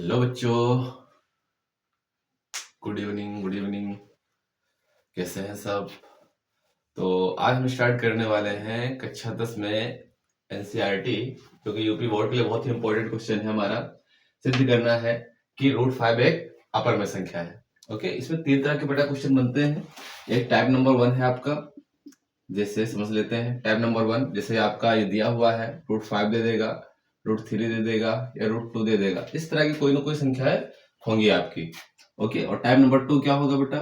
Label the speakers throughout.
Speaker 1: Hello बच्चों, good evening. Good evening, कैसे हैं सब? तो आज हम स्टार्ट करने वाले हैं कक्षा 10 में एनसीईआरटी, जो कि यूपी बोर्ड के लिए बहुत ही इंपॉर्टेंट क्वेश्चन है। हमारा सिद्ध करना है कि रूट 5 एक अपर में संख्या है। ओके, इसमें 3 तरह के बेटा क्वेश्चन बनते हैं। एक टाइप नंबर 1 है आपका, जैसे समझ लेते हैं। टाइप नंबर 1 जैसे आपका ये दिया हुआ है, रूट 5 दे देगा, रूट 3 दे देगा या रूट 2 दे देगा। इस तरह की कोई ना कोई संख्याएं होंगी आपकी। ओके, और टाइप नंबर 2 क्या होगा बेटा?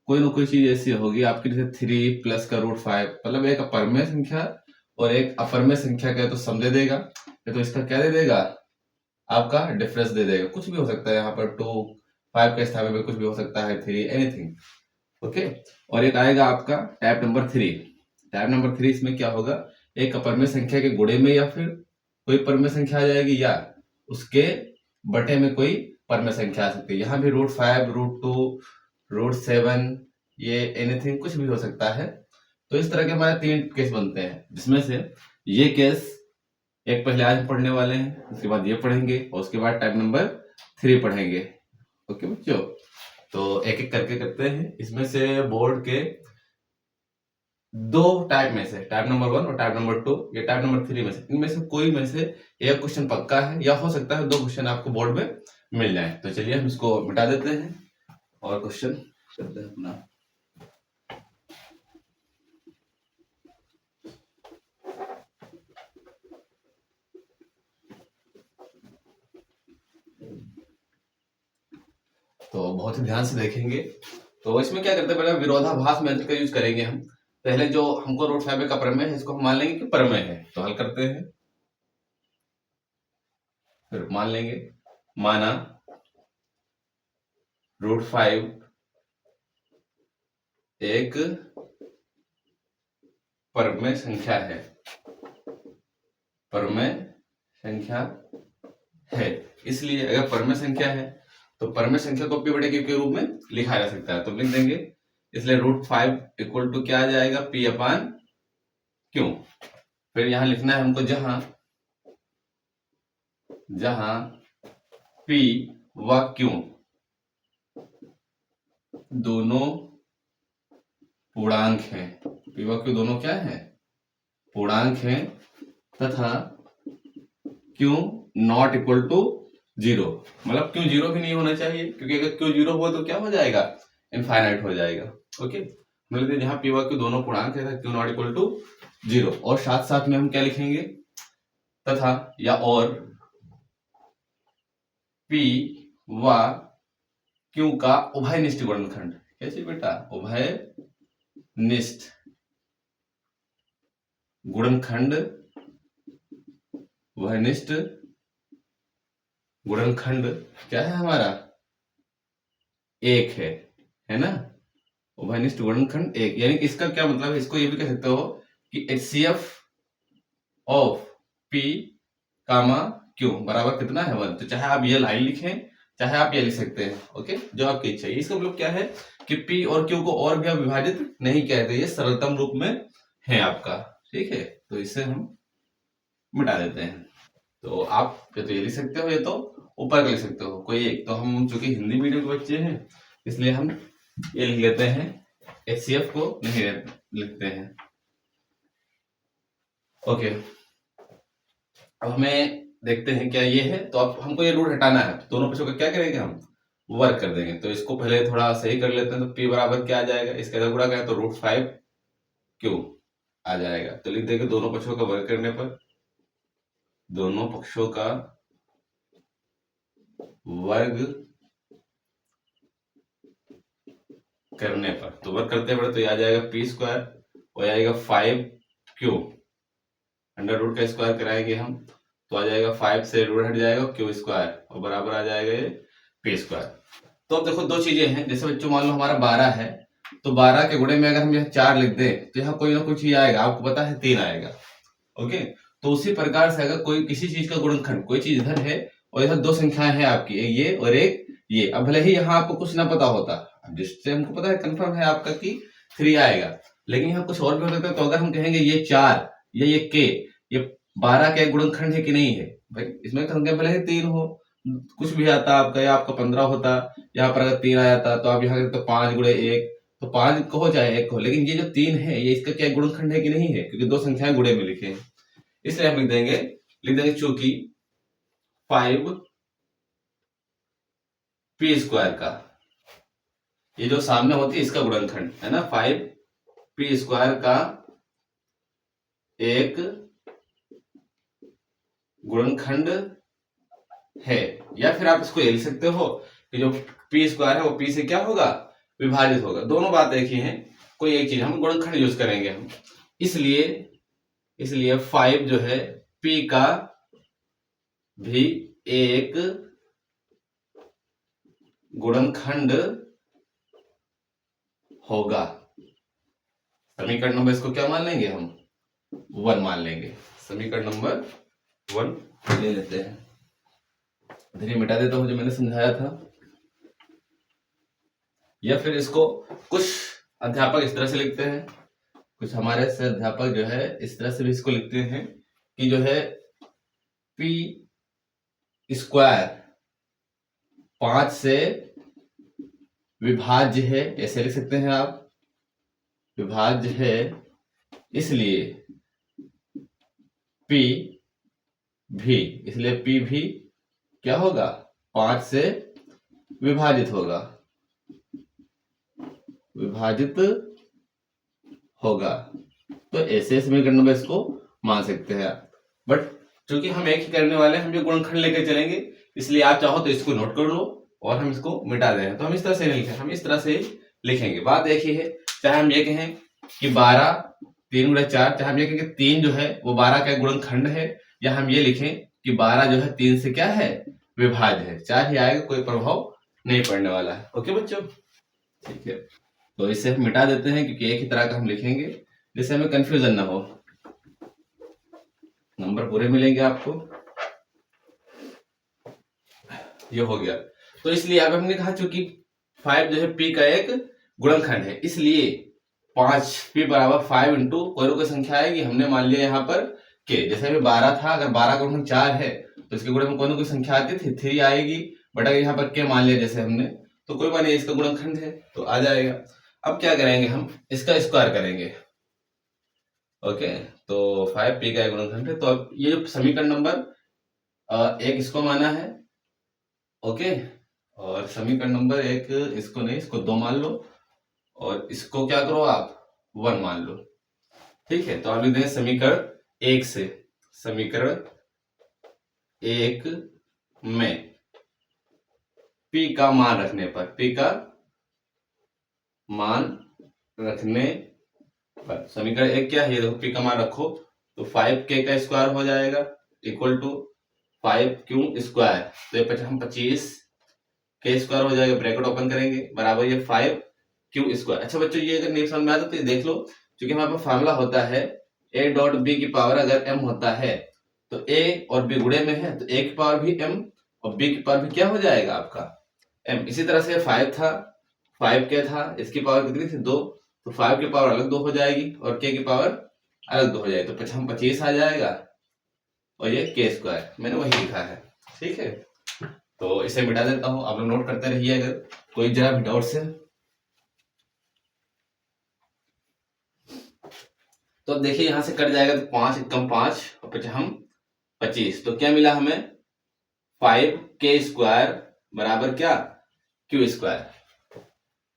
Speaker 1: कोई ना कोई चीज ऐसी होगी आपकी, जैसे 3 प्लस का रूट 5, मतलब एक अपर में संख्या और एक अपर में संख्या का तो सम दे देगा, या तो इसका क्या दे देगा, आपका डिफरेंस दे देगा। कुछ भी हो सकता है यहाँ पर, 2 5 के स्थान में कुछ भी हो सकता है, 3 एनीथिंग। ओके, और एक आएगा आपका टाइप नंबर 3। टाइप नंबर 3 इसमें क्या होगा, एक अपर में संख्या के गुणे में या फिर कोई परम संख्या आ जाएगी, या उसके बटे में कोई परम संख्या आ सकती है। यहाँ भी रूट 5, रूट 2, रूट 7, ये एनीथिंग कुछ भी हो सकता है। तो इस तरह के हमारे 3 केस बनते हैं, जिसमें से ये केस एक पहले आज हम पढ़ने वाले हैं, उसके बाद ये पढ़ेंगे, और उसके बाद टाइप नंबर 3 पढ़ेंगे। ओके बच्चों, तो एक एक करके करते हैं। इसमें से बोर्ड के 2 टाइप में से, टाइप नंबर 1 और टाइप नंबर 2, ये टाइप नंबर 3 में से, इनमें से कोई में से एक क्वेश्चन पक्का है, या हो सकता है 2 क्वेश्चन आपको बोर्ड में मिल जाए। तो चलिए हम इसको मिटा देते हैं और क्वेश्चन करते हैं अपना। तो बहुत ही ध्यान से देखेंगे। तो इसमें क्या करते हैं, पहले विरोधाभास मेथड का यूज करेंगे हम। पहले जो हमको रूट 5 का प्रमेय है, इसको हम मान लेंगे कि प्रमेय है, तो हल करते हैं। फिर मान लेंगे, माना रूट 5 एक परमेय संख्या है, परमेय संख्या है। इसलिए अगर परमेय संख्या है तो परमेय संख्या को p बटे q के रूप में लिखा जा सकता है, तो लिख देंगे। इसलिए रूट 5 इक्वल टू क्या आ जाएगा, p अपान q। फिर यहां लिखना है हमको, जहां p व q दोनों पूर्णांक हैं, p व q दोनों क्या है, पूर्णांक हैं, तथा q नॉट इक्वल टू 0, मतलब q 0 भी नहीं होना चाहिए, क्योंकि अगर q 0 हुआ तो क्या हो जाएगा, इनफाइनाइट हो जाएगा। ओके, मतलब जहां p व q दोनों पूर्णांक है, q नॉट इक्वल टू 0, और साथ साथ में हम क्या लिखेंगे, तथा या और p व q का उभयनिष्ठ गुणनखंड। कैसे बेटा, उभयनिष्ठ गुणनखंड, उभयनिष्ठ गुणनखंड क्या है हमारा, 1 है ना। उभयनिष्ठ गुणनखंड 1, यानी कि इसका क्या मतलब है, इसको ये भी कह सकते हो कि HCF of P comma Q बराबर कितना है, 1। तो चाहे आप ये लाइन लिखें, चाहे आप ये लिख सकते हैं। ओके, जो आपकी इच्छा है। इसका मतलब क्या है कि P और Q को और भी आप विभाजित नहीं कहते, ये सरलतम रूप में है आपका। ठीक है, तो इसे हम मिटा देते हैं। तो आप या तो ये लिख सकते हो, या तो ऊपर का लिख सकते हो, कोई एक। तो हम चूंकि हिंदी मीडियम के बच्चे हैं, इसलिए हम ये लिख लेते हैं, HCF को नहीं लिखते हैं। ओके, अब हमें देखते हैं क्या ये है। तो अब हमको ये रूट हटाना है, तो दोनों पक्षों का क्या करेंगे, हम वर्क कर देंगे। तो इसको पहले थोड़ा सही कर लेते हैं। तो p बराबर क्या आ जाएगा, इसके अंदर गुणा करें तो रूट 5 q आ जाएगा। तो लिख देंगे दोनों पक्षों का वर्ग करने पर, दोनों पक्षों का वर्ग करने पर, तो वर्ग करते हैं तो ये आ जाएगा p स्क्वायर, और आएगा 5q, अंडर रूट का स्क्वायर कराएंगे हम, तो आ जाएगा 5 से रूट हट जाएगा q स्क्वायर, और बराबर आ जाएगा ये p स्क्वायर। तो अब देखो 2 चीजें हैं, जैसे बच्चों मान लो हमारा 12 है, तो 12 के गुणे में अगर हम यहाँ 4 लिख दें, तो यहाँ कोई ना कोई चीज आएगा, आपको पता है 3 आएगा। ओके, तो उसी प्रकार से अगर कोई किसी चीज का गुणनखंड, कोई चीज इधर है और इधर 2 संख्याएं हैं आपकी, एक ये और एक ये। अब भले ही यहाँ आपको कुछ ना पता होता, जिससे हमको पता है कंफर्म है आपका कि 3 आएगा, लेकिन यहाँ कुछ और भी हो सकता है। तो अगर हम कहेंगे ये 4 या ये 12 का एक गुणनखंड है कि नहीं है, भाई इसमें संख्या भले ही 3 हो, कुछ भी आता आपका, या आपका 15 होता, यहाँ पर अगर 3 आ जाता तो आप यहाँ करते तो 5 गुणे 1, तो 5 कहो चाहे 1 हो, लेकिन ये जो 3 है ये इसका क्या गुणनखंड है कि नहीं है, क्योंकि दो संख्याएं गुणे में लिखे हैं, इसलिए हम लिख देंगे चूंकि 5 पी स्क्वायर का, ये जो सामने होती है इसका गुणनखंड है ना, 5 पी स्क्वायर का एक गुणनखंड है, या फिर आप इसको ये लिख सकते हो कि जो पी स्क्वायर है वो पी से क्या होगा, विभाजित होगा। दोनों बात एक ही है, कोई एक चीज हम गुणनखंड यूज करेंगे हम, इसलिए 5 जो है पी का भी एक गुणनखंड होगा। समीकरण नंबर इसको क्या मान लेंगे हम, 1 मान लेंगे। समीकरण नंबर 1 ले लेते हैं, धीरे मिटा देता हूं जो मैंने समझाया था, या फिर इसको कुछ अध्यापक इस तरह से लिखते हैं, कुछ हमारे से अध्यापक जो है इस तरह से भी इसको लिखते हैं कि जो है पी स्क्वायर 5 से विभाज्य है, ऐसे लिख सकते हैं आप, विभाज्य है, इसलिए P भी क्या होगा, 5 से विभाजित होगा, तो ऐसे समीकरण नंबर इसको मान सकते हैं आप। बट चूंकि हम एक ही करने वाले हैं, हम जो गुणनखंड लेकर चलेंगे, इसलिए आप चाहो तो इसको नोट कर लो और हम इसको मिटा दें, तो हम इस तरह से नहीं लिखें, हम इस तरह से लिखेंगे। बात एक ही है, चाहे हम ये कहें कि 12 3 गुणे 4, चाहे हम ये कहें कि 3 जो है वो 12 का गुणनखंड है, या हम ये लिखें कि 12 जो है 3 से क्या है, विभाज्य है, 4 ही आएगा, कोई प्रभाव नहीं पड़ने वाला है। ओके बच्चों, ठीक है, तो इसे हम मिटा देते हैं क्योंकि एक ही तरह का हम लिखेंगे जिससे हमें कंफ्यूजन ना हो, नंबर पूरे मिलेंगे आपको। ये हो गया, तो इसलिए अब हमने कहा चूंकि 5 जो है p का एक गुणनखंड है, इसलिए 5 p बराबर 5 इंटू कोई संख्या आएगी, हमने मान लिया यहाँ पर k, जैसे अभी 12 था, अगर 12 का गुणनखंड 4 है तो इसके गुणे में कोई संख्या आती थी 3 आएगी, बट अगर यहाँ पर k मान लिया जैसे हमने, तो कोई बात नहीं, इसका गुणनखंड है तो आ जाएगा। अब क्या करेंगे, हम इसका स्क्वायर करेंगे। ओके, तो 5 p का गुणनखंड है, तो अब ये जो समीकरण नंबर एक इसको माना है, ओके, और समीकरण नंबर 1 इसको नहीं, इसको 2 मान लो, और इसको क्या करो आप 1 मान लो, ठीक है। तो आप लिख देंगे समीकरण 1 से, समीकरण 1 में p का मान रखने पर, समीकरण 1 क्या है, देखो p का मान रखो तो 5k का स्क्वायर हो जाएगा इक्वल टू 5q स्क्वायर, तो ये हम 25 k स्क्वायर हो जाएगा, ब्रैकेट ओपन करेंगे, बराबर ये 5q स्क्वायर। अच्छा बच्चों, ये अगर नहीं समझ में आता तो ये देख लो, क्योंकि हमारे पास फार्मूला होता है a डॉट b की पावर अगर m होता है तो a और b गुणे में है, तो a की पावर भी m और b की पावर भी क्या हो जाएगा आपका m। इसी तरह से 5 था, 5k था, इसकी पावर कितनी थी 2, तो 5 की पावर अलग 2 हो जाएगी और k की पावर अलग 2 हो जाएगी, तो हम 25 आ जाएगा, और ये k स्क्वायर मैंने वही लिखा है, ठीक है। तो इसे मिटा देता हूं, आप लोग नोट करते रहिए अगर कोई जरा भी डाउट है। तो अब देखिए यहां से कट जाएगा, तो 5 कम 5 और 5 हम 25, तो क्या मिला हमें 5k स्क्वायर बराबर क्या q स्क्वायर,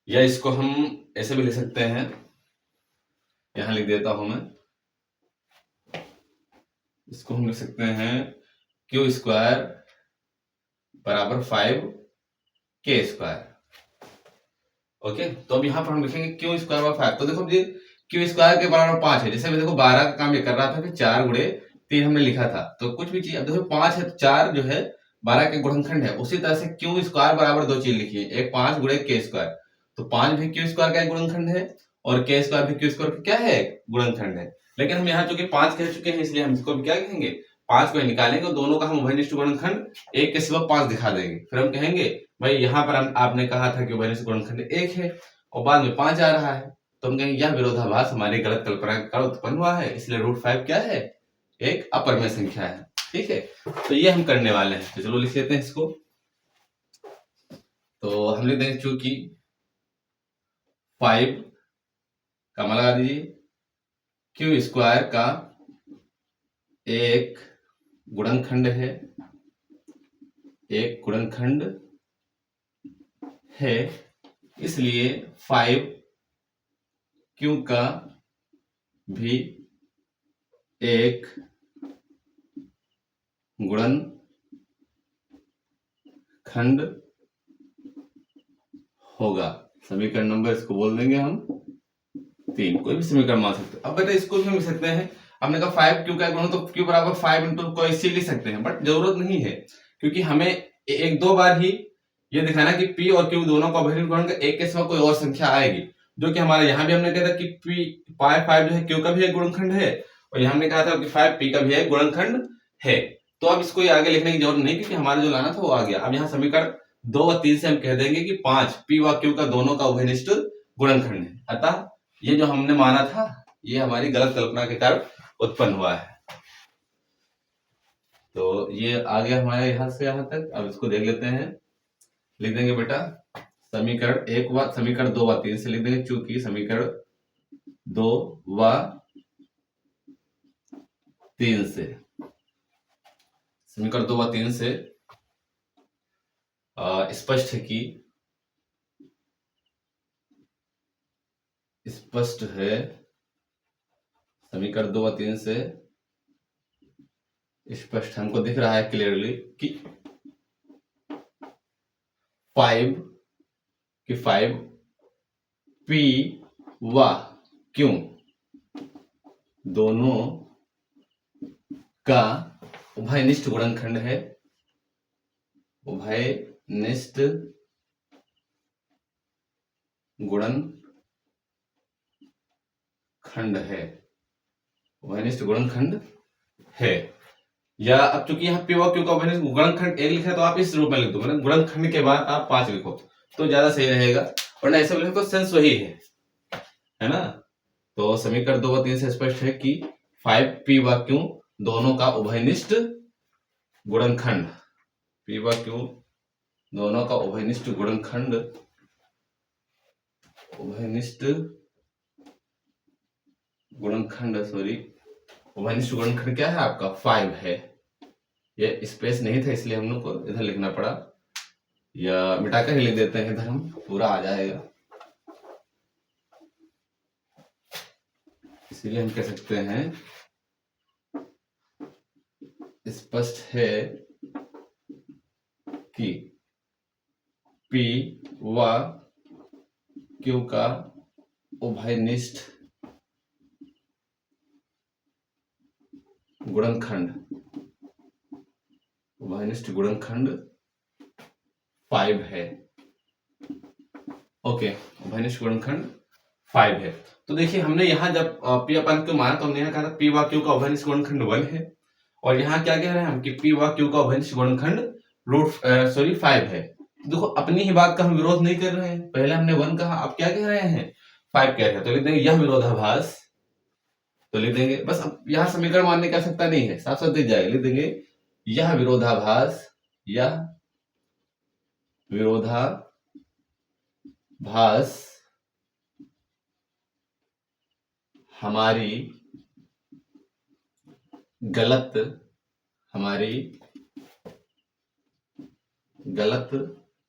Speaker 1: या इसको हम ऐसे भी लिख सकते हैं, यहां लिख देता हूं मैं, इसको हम लिख सकते हैं q स्क्वायर बराबर 5k स्क्वायर। ओके, तो अब यहां पर हम लिखेंगे q स्क्वायर बराबर 5, तो देखो जी q स्क्वायर के बराबर 5 है, जैसे अभी देखो 12 का काम ये कर रहा था, फिर 4 गुणे 3 हमने लिखा था, तो कुछ भी चीज, अब देखो 5 है, 4 जो है 12 के गुणनखंड है, उसी तरह से q स्क्वायर बराबर 2 चीज लिखिए, एक 5 गुणे k स्क्वायर, तो 5 भी q स्क्वायर का एक गुणनखंड है और k स्क्वायर भी q स्क्वायर का क्या है गुणनखंड है, लेकिन हम यहाँ चूंकि 5 कह चुके हैं इसलिए हम इसको भी क्या कहेंगे 5 को निकालेंगे और दोनों का हम उभयनिष्ठ गुणनखंड 1 के सिवा 5 दिखा देंगे, फिर हम कहेंगे भाई यहाँ पर आपने कहा था कि उभयनिष्ठ गुणनखंड 1 है और बाद में 5 आ रहा है, तो हम कहेंगे यह विरोधाभास हमारी गलत कल्पना का उत्पन्न हुआ है, इसलिए √5 क्या है एक अपरिमेय संख्या है, ठीक है। तो ये हम करने वाले हैं, तो चलो लिख लेते हैं इसको। तो हम लिख देंगे चूंकि 5 का मान लगा दीजिए क्यू स्क्वायर का एक गुणनखंड है, एक गुणनखंड है, इसलिए 5 क्यू का भी एक गुणनखंड होगा। समीकरण नंबर इसको बोल देंगे हम 3। कोई भी समीकरण मान सकते हैं। अब बेटा इसको भी मिल सकते हैं, हमने कहा 5 क्यू का गुणन तो क्यू बराबर 5 इंटू कोई सी लिख सकते हैं, बट जरूरत नहीं है क्योंकि हमें एक दो बार ही ये दिखाना कि p और q दोनों का अभिन्न गुणन का एक के सिवा कोई और संख्या आएगी, जो कि हमारे यहाँ भी हमने कहा था कि p 5 जो है q का भी एक गुणनखंड है और यहाँ हमने कहा था कि 5 p का भी एक गुणनखंड है। तो अब इसको आगे लिखने की जरूरत नहीं क्योंकि हमारा जो लाना था वो आ गया। अब यहाँ समीकरण 2 व 3 से हम कह देंगे कि 5 p व q का दोनों का उभयनिष्ठ गुणनखंड है। अतः ये जो हमने माना था ये हमारी गलत कल्पना के कारण उत्पन्न हुआ है। तो ये आ गया हमारे यहाँ से यहाँ तक। अब इसको देख लेते हैं, लिख देंगे बेटा समीकरण 1 व समीकरण 2 व 3 से लिख देंगे, चूंकि समीकरण 2 व 3 से, समीकरण 2 व 3 से स्पष्ट है कि समीकरण 2 व 3 से स्पष्ट हमको दिख रहा है क्लियरली कि 5 p व q दोनों का उभयनिष्ठ गुणनखंड है, उभयनिष्ठ गुणनखंड है, उभयनिष्ठ गुणनखंड है। या अब चूंकि यहाँ p व q का उभयनिष्ठ गुणनखंड 1 लिखा है तो आप इस रूप में लिख दो, मतलब गुणनखंड के बाद आप 5 लिखो तो ज्यादा सही रहेगा, वरना ऐसे लिखो तो सेंस वही है ना। तो समीकरण 2 व 3 से स्पष्ट है कि 5 p व q दोनों का उभयनिष्ठ गुणनखंड, p व q दोनों का उभयनिष्ठ गुणनखंड, उभयनिष्ठ गुणनखंड क्या है आपका 5 है। ये स्पेस नहीं था इसलिए हम लोग को इधर लिखना पड़ा, या मिटाकर ही लिख देते हैं, इधर हम पूरा आ जाएगा। इसीलिए हम कह सकते हैं स्पष्ट है कि p व q का उभयनिष्ठ गुणनखंड 5 है। ओके, उभयनिष्ठ गुणनखंड 5 है। तो देखिए हमने यहाँ जब p अपन q माना तो हमने यहाँ कहा था p व q का उभयनिष्ठ गुणनखंड 1 है, और यहाँ क्या कह रहे हैं हम कि p व q का उभयनिष्ठ गुणनखंड 5 है। देखो अपनी ही बात का हम विरोध नहीं कर रहे हैं, पहले हमने 1 कहा, अब क्या कह रहे हैं 5 कह रहे हैं, तो लिख देंगे यह विरोधाभास, तो लिख देंगे बस। अब यहाँ समीकरण मानने की आवश्यकता नहीं है, साफ साफ दिख जाएगा, लिख देंगे यह विरोधाभास, यह विरोधाभास हमारी गलत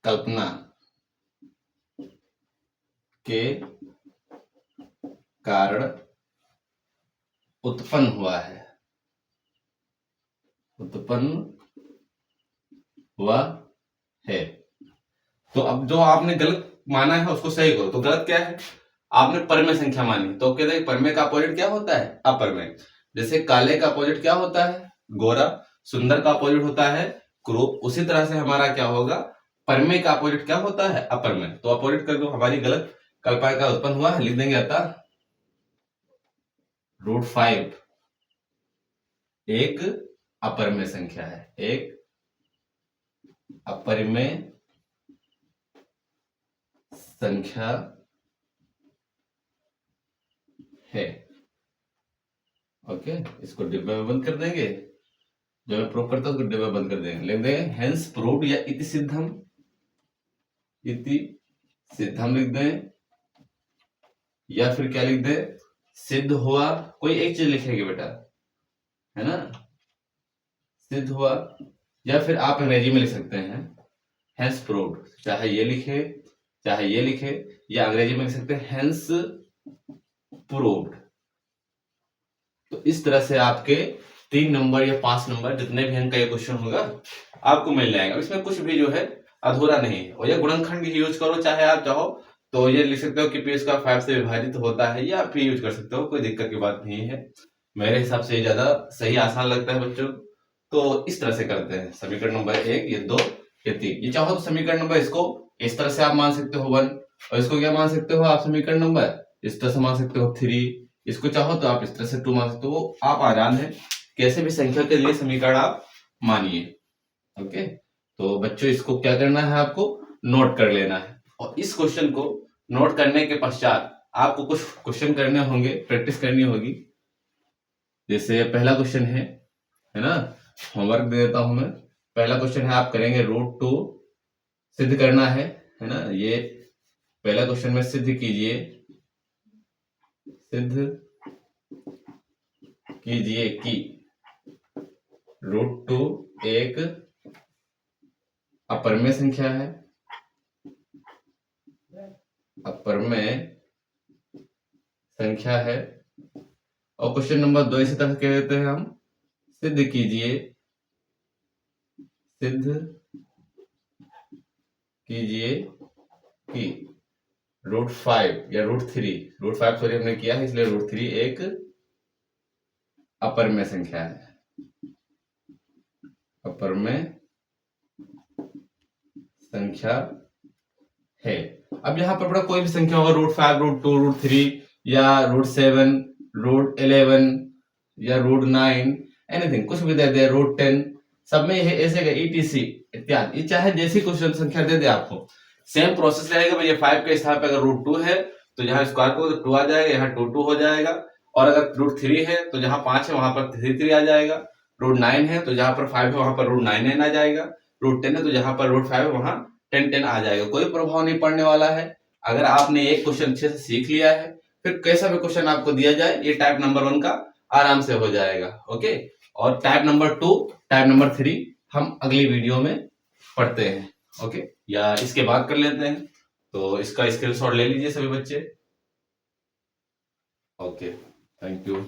Speaker 1: कल्पना के कारण उत्पन्न हुआ है। तो अब जो आपने गलत माना है उसको सही करो। तो गलत क्या है, आपने परमेय संख्या मानी, तो कहते हैं परमेय का अपोजिट क्या होता है, अपरमेय। जैसे काले का अपोजिट क्या होता है, गोरा। सुंदर का अपोजिट होता है क्रूप। उसी तरह से हमारा क्या होगा, परमेय का अपोजिट क्या होता है, अपरमेय। तो अपोजिट कर दो, हमारी गलत कल्पना का उत्पन्न हुआ है, लिख देंगे अतः √5 एक अपरिमेय संख्या है, एक अपरिमेय संख्या है। ओके, इसको डिब्बे में बंद कर देंगे, जो मैं प्रूव करता हूं उसको डिब्बे में बंद कर देंगे, लिख देंगे हेंस प्रूव्ड या इति सिद्धम, इति सिद्ध हम लिख दें, या फिर क्या लिख दें, सिद्ध हुआ। कोई एक चीज लिखेंगे बेटा, है ना, सिद्ध हुआ। या फिर आप अंग्रेजी में लिख सकते हैं हेंस प्रूव्ड, चाहे ये लिखे चाहे ये लिखे, या अंग्रेजी में लिख सकते हैं हेंस प्रूव्ड। तो इस तरह से आपके 3 नंबर या 5 नंबर जितने भी अंक का ये क्वेश्चन होगा आपको मिल जाएगा। इसमें कुछ भी जो है अधूरा नहीं है। और ये गुणनखंड यूज करो, चाहे आप चाहो तो ये लिख सकते हो कि पी स्क्वायर 5 से विभाजित होता है, या फिर यूज कर सकते हो, कोई दिक्कत की बात नहीं है। मेरे हिसाब से ये ज्यादा सही आसान लगता है बच्चों। तो इस तरह से करते हैं समीकरण नंबर 1, ये 2, ये 3। ये चाहो तो समीकरण नंबर इसको इस तरह से आप मान सकते हो 1, और इसको क्या मान सकते हो आप, समीकरण नंबर इस तरह से मान सकते हो 3। इसको चाहो तो आप इस तरह से 2 मान सकते हो। आप आजाद हैं, कैसे भी संख्या के लिए समीकरण आप मानिए। ओके, तो बच्चों इसको क्या करना है, आपको नोट कर लेना है। और इस क्वेश्चन को नोट करने के पश्चात आपको कुछ क्वेश्चन करने होंगे, प्रैक्टिस करनी होगी। जैसे पहला क्वेश्चन है ना, होमवर्क दे देता हूं मैं। पहला क्वेश्चन है, आप करेंगे √2 सिद्ध करना है ना। ये पहला क्वेश्चन में सिद्ध कीजिए, सिद्ध कीजिए कि √2 एक अपरमेय संख्या है, अपरमेय संख्या है। और क्वेश्चन नंबर 2 इसी तरह कह देते हैं हम, सिद्ध कीजिए, सिद्ध कीजिए कि √5 या √3 सॉरी हमने किया है इसलिए √3 एक अपरमेय संख्या है, अपरमेय संख्या है। अब यहाँ पर बड़ा कोई भी संख्या होगा, √5, √2, √3 या √7, √11 या √9, एनीथिंग, कुछ भी दे दे, √10, सब में ये ऐसे ETC इत्यादि, चाहे जैसी क्वेश्चन संख्या दे दे आपको सेम प्रोसेस रहेगा। भैया 5 के स्थान पे अगर √2 है तो यहाँ स्क्वायर को 2 आ जाएगा, यहाँ 2 हो जाएगा। और अगर √3 है तो जहाँ 5 है वहां पर 3 आ जाएगा। √9 है तो जहां पर 5 है वहां पर √9 आ जाएगा। √10 है तो जहां पर √5 है वहां 10 आ जाएगा। कोई प्रभाव नहीं पड़ने वाला है। अगर आपने एक क्वेश्चन अच्छे से सीख लिया है, फिर कैसा भी क्वेश्चन आपको दिया जाए ये टाइप नंबर 1 का आराम से हो जाएगा। ओके, और टाइप नंबर 2, टाइप नंबर 3 हम अगली वीडियो में पढ़ते हैं। ओके, या इसके बाद कर लेते हैं। तो इसका स्क्रीनशॉट ले लीजिए सभी बच्चे। Okay, thank you.